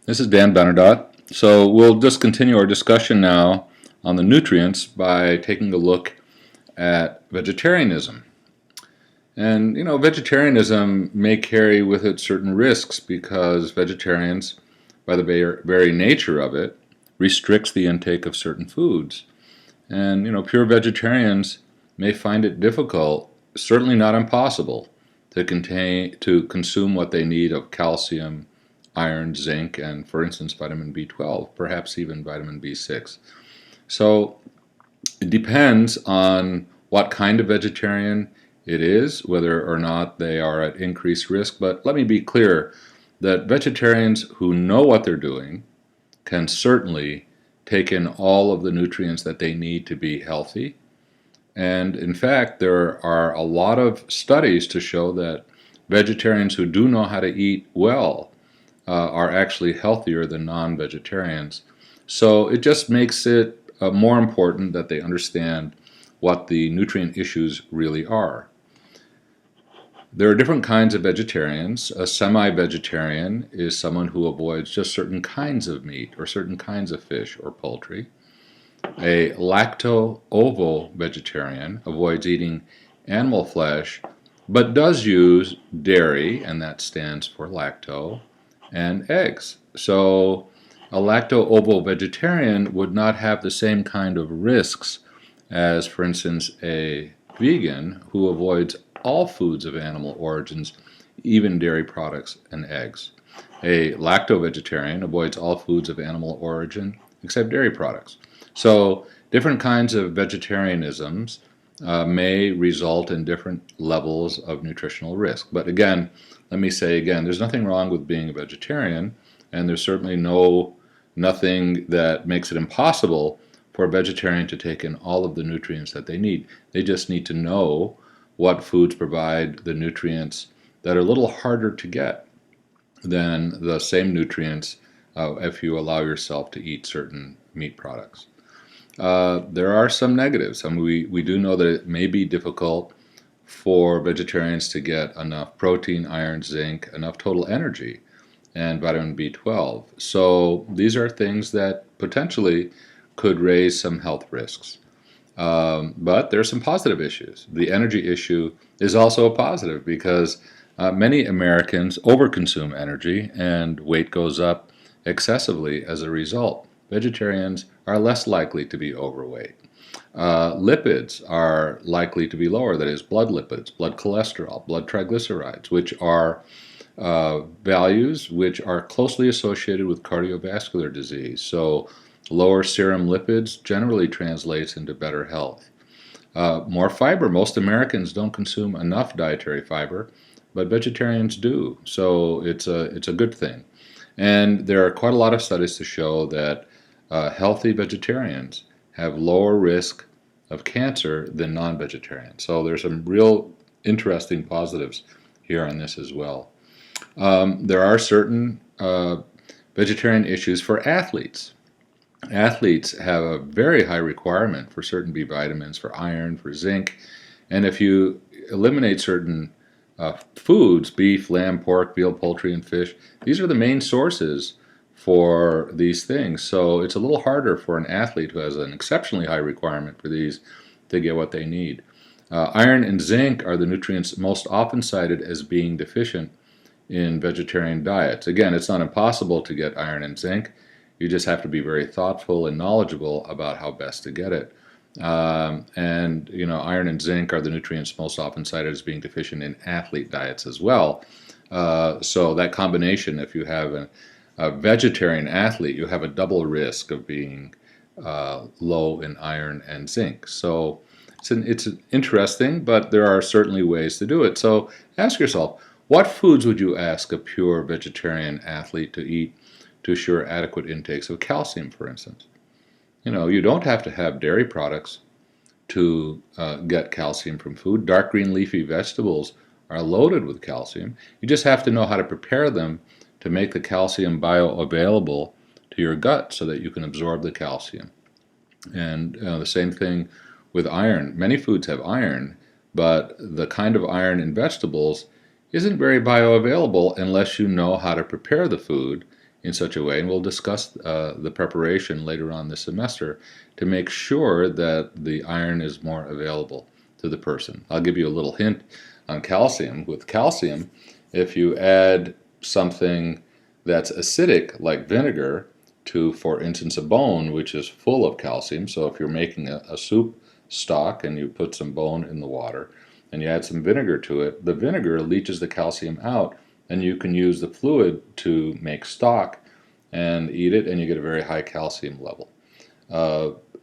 This is Dan Benedat. So we'll just continue our discussion now on the nutrients by taking a look at vegetarianism. And vegetarianism may carry with it certain risks because vegetarians, by the very nature of it, restricts the intake of certain foods. And pure vegetarians may find it difficult, certainly not impossible, to consume what they need of calcium, iron, zinc, and for instance vitamin B12, perhaps even vitamin B6. So it depends on what kind of vegetarian it is, whether or not they are at increased risk. But let me be clear that vegetarians who know what they're doing can certainly take in all of the nutrients that they need to be healthy. And in fact, there are a lot of studies to show that vegetarians who do know how to eat well are actually healthier than non-vegetarians. So it just makes it more important that they understand what the nutrient issues really are. There are different kinds of vegetarians. A semi-vegetarian is someone who avoids just certain kinds of meat or certain kinds of fish or poultry. A lacto-ovo vegetarian avoids eating animal flesh but does use dairy, and that stands for lacto, and eggs. So a lacto-ovo vegetarian would not have the same kind of risks as, for instance, a vegan who avoids all foods of animal origins, even dairy products and eggs. A lacto-vegetarian avoids all foods of animal origin except dairy products. So different kinds of vegetarianisms may result in different levels of nutritional risk. But again, let me say again, there's nothing wrong with being a vegetarian, and there's certainly nothing that makes it impossible for a vegetarian to take in all of the nutrients that they need. They just need to know what foods provide the nutrients that are a little harder to get than the same nutrients if you allow yourself to eat certain meat products. There are some negatives. I mean, we do know that it may be difficult for vegetarians to get enough protein, iron, zinc, enough total energy, and vitamin B12. So these are things that potentially could raise some health risks. But there are some positive issues. The energy issue is also a positive because many Americans overconsume energy and weight goes up excessively as a result. Vegetarians are less likely to be overweight. Lipids are likely to be lower, that is, blood lipids, blood cholesterol, blood triglycerides, which are values which are closely associated with cardiovascular disease. So lower serum lipids generally translates into better health. More fiber. Most Americans don't consume enough dietary fiber, but vegetarians do. So it's a good thing. And there are quite a lot of studies to show that healthy vegetarians have lower risk of cancer than non-vegetarians. So there's some real interesting positives here on this as well. There are certain vegetarian issues for athletes. Athletes have a very high requirement for certain B vitamins, for iron, for zinc, and if you eliminate certain foods, beef, lamb, pork, veal, poultry, and fish, these are the main sources for these things. So it's a little harder for an athlete who has an exceptionally high requirement for these to get what they need. Iron and zinc are the nutrients most often cited as being deficient in vegetarian diets. Again, it's not impossible to get iron and zinc. You just have to be very thoughtful and knowledgeable about how best to get it. And iron and zinc are the nutrients most often cited as being deficient in athlete diets as well. So that combination, if you have a vegetarian athlete, you have a double risk of being low in iron and zinc. So it's interesting, but there are certainly ways to do it. So ask yourself, what foods would you ask a pure vegetarian athlete to eat to assure adequate intakes of calcium, for instance? You don't have to have dairy products to get calcium from food. Dark green leafy vegetables are loaded with calcium. You just have to know how to prepare them to make the calcium bioavailable to your gut so that you can absorb the calcium. And the same thing with iron. Many foods have iron, but the kind of iron in vegetables isn't very bioavailable unless you know how to prepare the food in such a way, and we'll discuss the preparation later on this semester to make sure that the iron is more available to the person. I'll give you a little hint on calcium. With calcium, if you add something that's acidic like vinegar to, for instance, a bone which is full of calcium, so if you're making a soup stock and you put some bone in the water and you add some vinegar to it, the vinegar leaches the calcium out, and you can use the fluid to make stock and eat it, and you get a very high calcium level.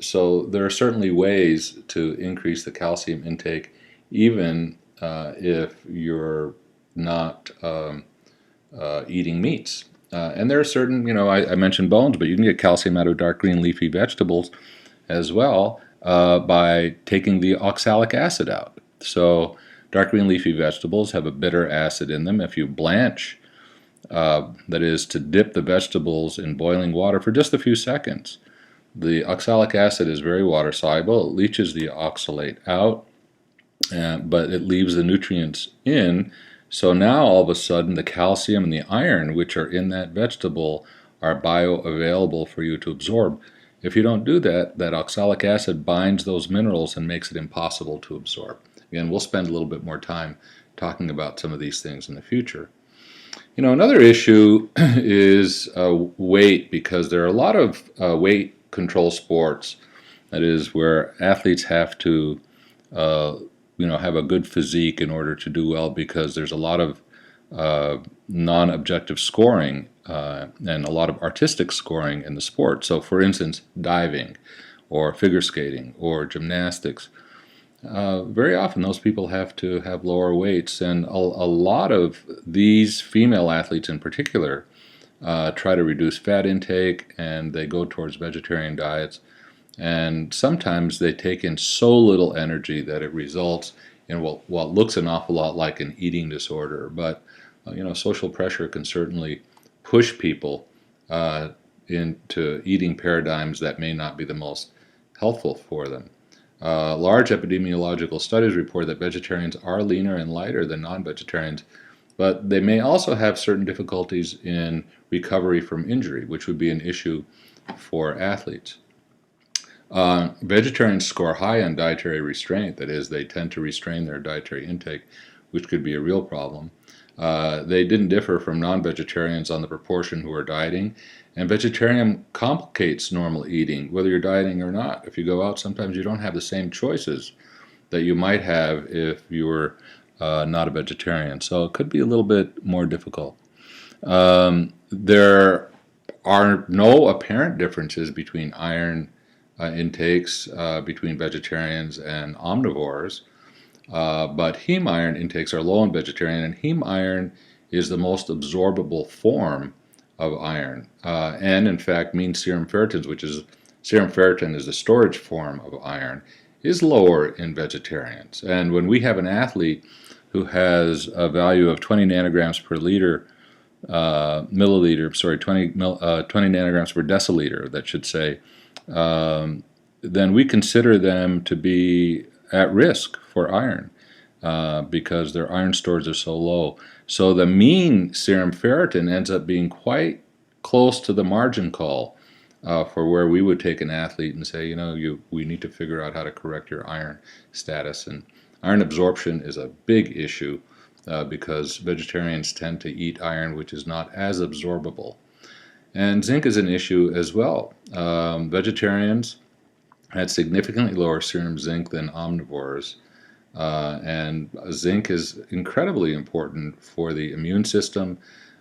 So there are certainly ways to increase the calcium intake, even if you're not eating meats. And there are certain, I mentioned bones, but you can get calcium out of dark green leafy vegetables as well by taking the oxalic acid out. So dark green leafy vegetables have a bitter acid in them. If you blanch, that is to dip the vegetables in boiling water for just a few seconds, the oxalic acid is very water soluble. It leaches the oxalate out, but it leaves the nutrients in. So now all of a sudden the calcium and the iron which are in that vegetable are bioavailable for you to absorb. If you don't do that, that oxalic acid binds those minerals and makes it impossible to absorb. Again, we'll spend a little bit more time talking about some of these things in the future. Another issue is weight, because there are a lot of weight control sports, that is, where athletes have to have a good physique in order to do well, because there's a lot of non-objective scoring and a lot of artistic scoring in the sport. So for instance, diving or figure skating or gymnastics, very often those people have to have lower weights, and a lot of these female athletes in particular try to reduce fat intake, and they go towards vegetarian diets, and sometimes they take in so little energy that it results in what looks an awful lot like an eating disorder. But social pressure can certainly push people into eating paradigms that may not be the most helpful for them. Large epidemiological studies report that vegetarians are leaner and lighter than non-vegetarians, but they may also have certain difficulties in recovery from injury, which would be an issue for athletes. Vegetarians score high on dietary restraint, that is, they tend to restrain their dietary intake, which could be a real problem. They didn't differ from non-vegetarians on the proportion who are dieting, and vegetarian complicates normal eating, whether you're dieting or not. If you go out, sometimes you don't have the same choices that you might have if you were not a vegetarian. So it could be a little bit more difficult. There are no apparent differences between iron intakes between vegetarians and omnivores, but heme iron intakes are low in vegetarian, and heme iron is the most absorbable form of iron, and in fact mean serum ferritins, which is serum ferritin is the storage form of iron, is lower in vegetarians. And when we have an athlete who has a value of 20 nanograms per liter, 20 nanograms per deciliter, that should say, then we consider them to be at risk for iron because their iron stores are so low. So the mean serum ferritin ends up being quite close to the margin call for where we would take an athlete and say, we need to figure out how to correct your iron status. And iron absorption is a big issue because vegetarians tend to eat iron which is not as absorbable. And zinc is an issue as well. Vegetarians had significantly lower serum zinc than omnivores. And zinc is incredibly important for the immune system,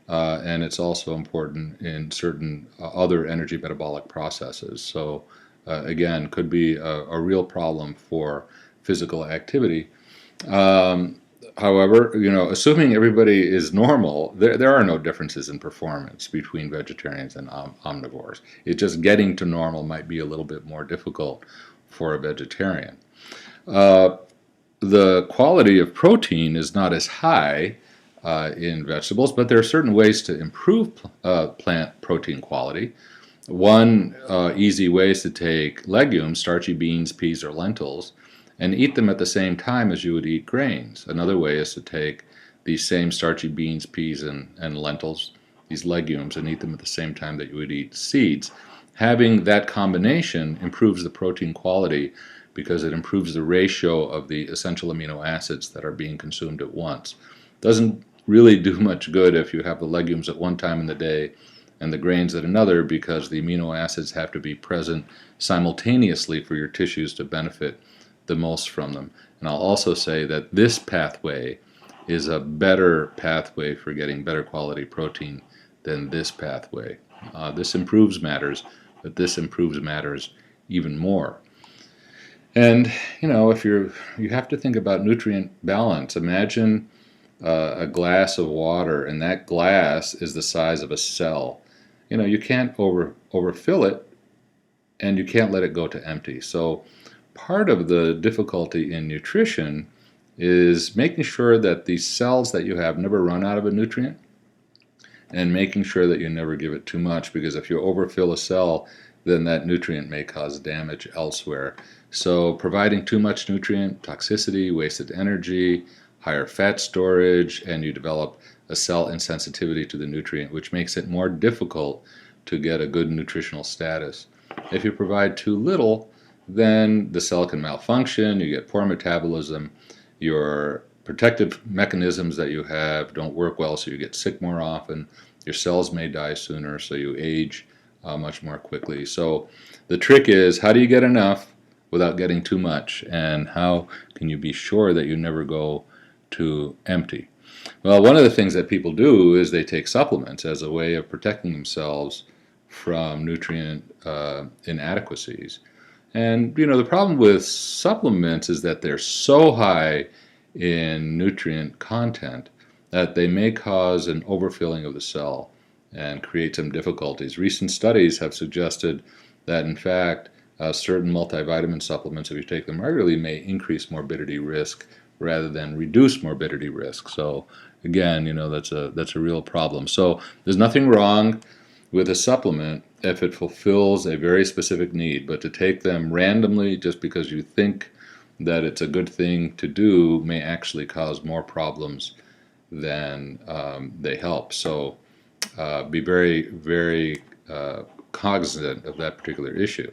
and it's also important in certain other energy metabolic processes. So again, could be a real problem for physical activity. However, assuming everybody is normal, there are no differences in performance between vegetarians and omnivores. It's just getting to normal might be a little bit more difficult for a vegetarian. The quality of protein is not as high in vegetables, but there are certain ways to improve plant protein quality. One easy way is to take legumes, starchy beans, peas, or lentils, and eat them at the same time as you would eat grains. Another way is to take these same starchy beans, peas, and lentils, these legumes and eat them at the same time that you would eat seeds. Having that combination improves the protein quality because it improves the ratio of the essential amino acids that are being consumed at once. Doesn't really do much good if you have the legumes at one time in the day and the grains at another, because the amino acids have to be present simultaneously for your tissues to benefit the most from them. And I'll also say that this pathway is a better pathway for getting better quality protein than this pathway. This improves matters, but this improves matters even more. And if you have to think about nutrient balance. Imagine a glass of water, and that glass is the size of a cell. You can't overfill it, and you can't let it go to empty. So part of the difficulty in nutrition is making sure that these cells that you have never run out of a nutrient, and making sure that you never give it too much, because if you overfill a cell, then that nutrient may cause damage elsewhere. So providing too much nutrient, toxicity, wasted energy, higher fat storage, and you develop a cell insensitivity to the nutrient, which makes it more difficult to get a good nutritional status. If you provide too little, then the cell can malfunction, you get poor metabolism, your protective mechanisms that you have don't work well, so you get sick more often, your cells may die sooner, so you age much more quickly. So the trick is, how do you get enough without getting too much, and how can you be sure that you never go to empty? Well, one of the things that people do is they take supplements as a way of protecting themselves from nutrient inadequacies. And the problem with supplements is that they're so high in nutrient content that they may cause an overfilling of the cell and create some difficulties. Recent studies have suggested that, in fact, certain multivitamin supplements, if you take them regularly, may increase morbidity risk rather than reduce morbidity risk. So again, that's a real problem. So there's nothing wrong with a supplement if it fulfills a very specific need, but to take them randomly just because you think that it's a good thing to do may actually cause more problems than they help. So be very, very cognizant of that particular issue.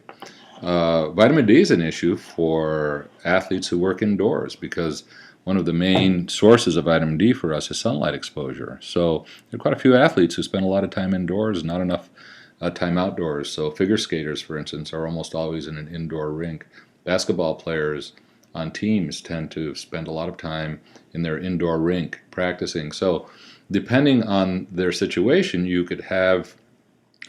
Vitamin D is an issue for athletes who work indoors, because one of the main sources of vitamin D for us is sunlight exposure. So there are quite a few athletes who spend a lot of time indoors, not enough time outdoors. So figure skaters, for instance, are almost always in an indoor rink. Basketball players on teams tend to spend a lot of time in their indoor rink practicing. So depending on their situation, you could have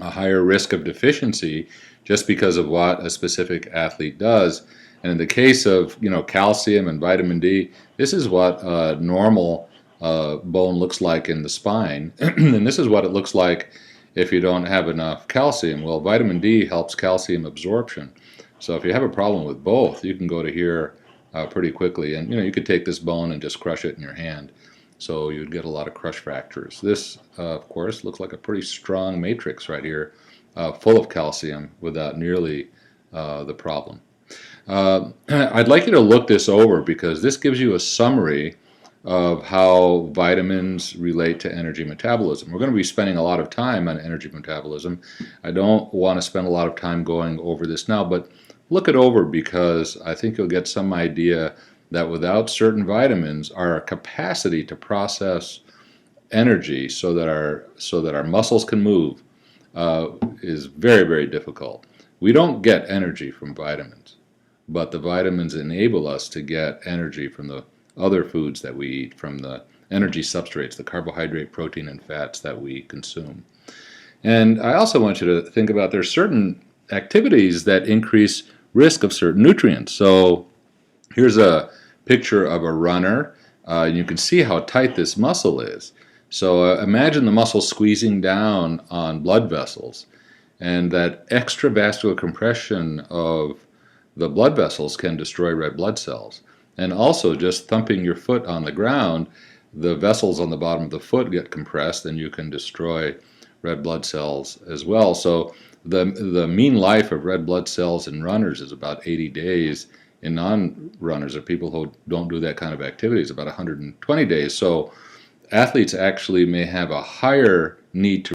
a higher risk of deficiency just because of what a specific athlete does. And in the case of calcium and vitamin D, this is what a normal bone looks like in the spine, and this is what it looks like if you don't have enough calcium. Well, vitamin D helps calcium absorption. So if you have a problem with both, you can go to here pretty quickly. And you could take this bone and just crush it in your hand. So you'd get a lot of crush fractures. This, of course, looks like a pretty strong matrix right here, full of calcium without nearly the problem. I'd like you to look this over, because this gives you a summary of how vitamins relate to energy metabolism. We're going to be spending a lot of time on energy metabolism. I don't want to spend a lot of time going over this now, but look it over, because I think you'll get some idea that without certain vitamins, our capacity to process energy so that our muscles can move is very, very difficult. We don't get energy from vitamins, but the vitamins enable us to get energy from the other foods that we eat, from the energy substrates, the carbohydrate, protein, and fats that we consume. And I also want you to think about there's certain activities that increase risk of certain nutrients. So here's a picture of a runner. You can see how tight this muscle is. So imagine the muscle squeezing down on blood vessels, and that extravascular compression of the blood vessels can destroy red blood cells. And also, just thumping your foot on the ground, the vessels on the bottom of the foot get compressed, and you can destroy red blood cells as well. So the mean life of red blood cells in runners is about 80 days. In non-runners, or people who don't do that kind of activity, is about 120 days. So athletes actually may have a higher need to